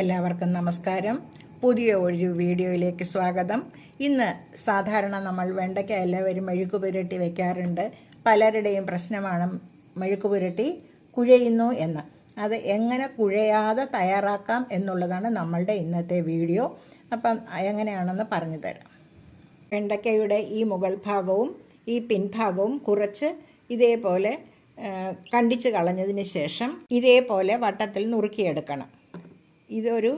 എല്ലാവർക്കും നമസ്കാരം. പുതിയ ഒരു വീഡിയോയിലേക്ക് സ്വാഗതം. ഇന്ന് സാധാരണ നമ്മൾ വെണ്ടയ്ക്ക എല്ലാവരും മെഴുക്ക് പുരട്ടി വെക്കാറുണ്ട്. പലരുടെയും പ്രശ്നമാണ് മെഴുക്ക് പുരട്ടി കുഴയുന്നു എന്ന്. അത് എങ്ങനെ കുഴയാതെ തയ്യാറാക്കാം എന്നുള്ളതാണ് നമ്മളുടെ ഇന്നത്തെ വീഡിയോ. അപ്പം എങ്ങനെയാണെന്ന് പറഞ്ഞു തരാം. വെണ്ടയ്ക്കയുടെ ഈ മുകൾ ഭാഗവും ഈ പിൻഭാഗവും കുറച്ച് ഇതേപോലെ കണ്ടിച്ച് കളഞ്ഞതിന് ശേഷം ഇതേപോലെ വട്ടത്തിൽ നുറുക്കിയെടുക്കണം. ഇതൊരു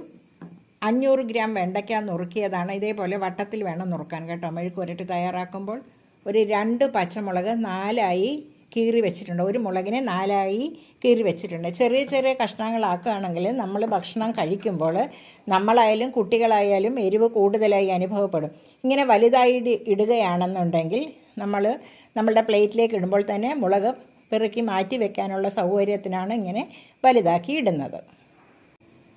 500 ഗ്രാം വെണ്ടയ്ക്ക നുറുക്കിയതാണ്. ഇതേപോലെ വട്ടത്തിൽ വേണം നുറുക്കാൻ കേട്ടോ. മെഴുക്ക് പുരട്ടി തയ്യാറാക്കുമ്പോൾ ഒരു 2 പച്ചമുളക് 4ആയി കീറി വെച്ചിട്ടുണ്ട്. ഒരു മുളകിനെ 4ആയി കീറി വെച്ചിട്ടുണ്ട്. ചെറിയ ചെറിയ കഷ്ണങ്ങളാക്കുകയാണെങ്കിൽ നമ്മൾ ഭക്ഷണം കഴിക്കുമ്പോൾ നമ്മളായാലും കുട്ടികളായാലും എരിവ് കൂടുതലായി അനുഭവപ്പെടും. ഇങ്ങനെ വലുതായി ഇടുകയാണെന്നുണ്ടെങ്കിൽ നമ്മളുടെ പ്ലേറ്റിലേക്ക് ഇടുമ്പോൾ തന്നെ മുളക് പെറുക്കി മാറ്റി വെക്കാനുള്ള സൗകര്യത്തിനാണ് ഇങ്ങനെ വലുതാക്കി ഇടുന്നത്.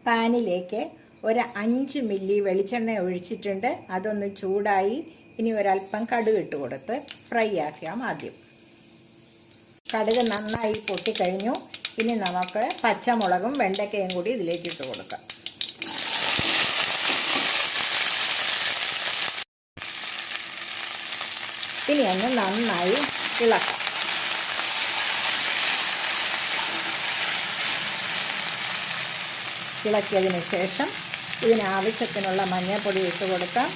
പാനിലേക്ക് ഒരു 5 മില്ലി വെളിച്ചെണ്ണ ഒഴിച്ചിട്ടുണ്ട്. അതൊന്ന് ചൂടായി ഇനി ഒരല്പം കടുക് ഇട്ട് കൊടുത്ത് ഫ്രൈ ആക്കാം. ആദ്യം കടുക് നന്നായി പൊട്ടിക്കഴിഞ്ഞു. ഇനി നമുക്ക് പച്ചമുളകും വെണ്ടയ്ക്കയും കൂടി ഇതിലേക്ക് ഇട്ട് കൊടുക്കാം. ഇനി ഒന്ന് നന്നായി ഇളക്കാം. ഇളക്കിയതിന് ശേഷം ഇതിനാവശ്യത്തിനുള്ള മഞ്ഞൾപ്പൊടി ഇട്ട് കൊടുക്കാം.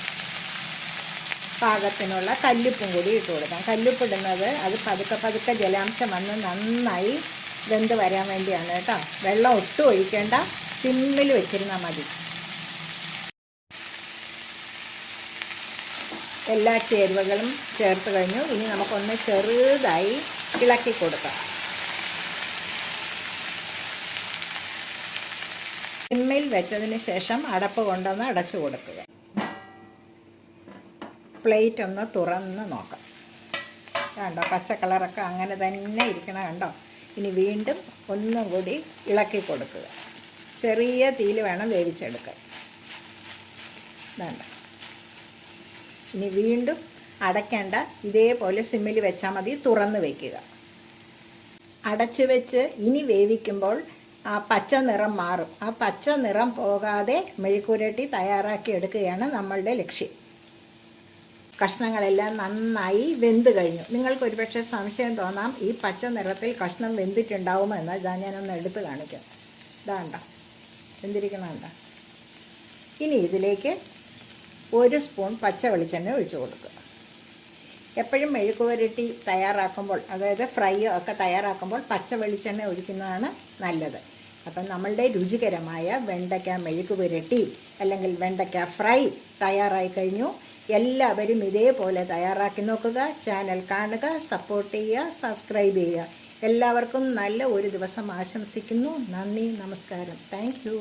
പാകത്തിനുള്ള കല്ലുപ്പും കൂടി ഇട്ട് കൊടുക്കാം. കല്ലുപ്പിടുന്നത് അത് പതുക്കെ ജലാംശം വന്ന് നന്നായി വെന്ത് വരാൻ വേണ്ടിയാണ് കേട്ടോ. വെള്ളം ഒട്ടും ഒഴിക്കേണ്ട, സിമ്മിൽ വെച്ചിരുന്നാൽ മതി. എല്ലാ ചേരുവകളും ചേർത്ത് കഴിഞ്ഞു. ഇനി നമുക്കൊന്ന് ചെറുതായി ഇളക്കി കൊടുക്കാം. സിമ്മിൽ വെച്ചതിന് ശേഷം അടപ്പ് കൊണ്ടൊന്ന് അടച്ചു കൊടുക്കുക. പ്ലേറ്റ് ഒന്ന് തുറന്ന് നോക്കാം. കണ്ടോ, പച്ച കളറൊക്കെ അങ്ങനെ തന്നെ ഇരിക്കണം കണ്ടോ. ഇനി വീണ്ടും ഒന്നും കൂടി ഇളക്കി കൊടുക്കുക. ചെറിയ തീയിൽ വേണം വേവിച്ചെടുക്കാൻ. വേണ്ട, ഇനി വീണ്ടും അടയ്ക്കേണ്ട, ഇതേപോലെ സിമ്മിൽ വെച്ചാൽ മതി. തുറന്ന് വയ്ക്കുക. അടച്ചു വെച്ച് ഇനി വേവിക്കുമ്പോൾ ആ പച്ച നിറം മാറും. ആ പച്ച നിറം പോകാതെ മെഴുക്കുപുരട്ടി തയ്യാറാക്കി എടുക്കുകയാണ് നമ്മളുടെ ലക്ഷ്യം. കഷ്ണങ്ങളെല്ലാം നന്നായി വെന്ത് കഴിഞ്ഞു. നിങ്ങൾക്ക് ഒരുപക്ഷെ സംശയം തോന്നാം, ഈ പച്ച നിറത്തിൽ കഷ്ണം വെന്തിട്ടുണ്ടാവുമോ എന്ന്. ഇതാ ഞാനൊന്ന് എടുത്ത് കാണിക്കാം. ഇതാണ്ട വെന്തിരിക്കണണ്ട. ഇനി ഇതിലേക്ക് 1 സ്പൂൺ പച്ച വെളിച്ചെണ്ണ ഒഴിച്ചു കൊടുക്കുക. എപ്പോഴും മെഴുക്ക് പുരട്ടി തയ്യാറാക്കുമ്പോൾ, അതായത് ഫ്രൈ ഒക്കെ തയ്യാറാക്കുമ്പോൾ പച്ച വെളിച്ചെണ്ണ ഒഴിക്കുന്നതാണ് നല്ലത്. അപ്പം നമ്മളുടെ രുചികരമായ വെണ്ടയ്ക്ക മെഴുക്ക് പുരട്ടി അല്ലെങ്കിൽ വെണ്ടയ്ക്ക ഫ്രൈ തയ്യാറായി കഴിഞ്ഞു. എല്ലാവരും ഇതേപോലെ തയ്യാറാക്കി നോക്കുക. ചാനൽ കാണുക, സപ്പോർട്ട് ചെയ്യുക, സബ്സ്ക്രൈബ് ചെയ്യുക. എല്ലാവർക്കും നല്ല ഒരു ദിവസം ആശംസിക്കുന്നു. നന്ദി, നമസ്കാരം. Thank you.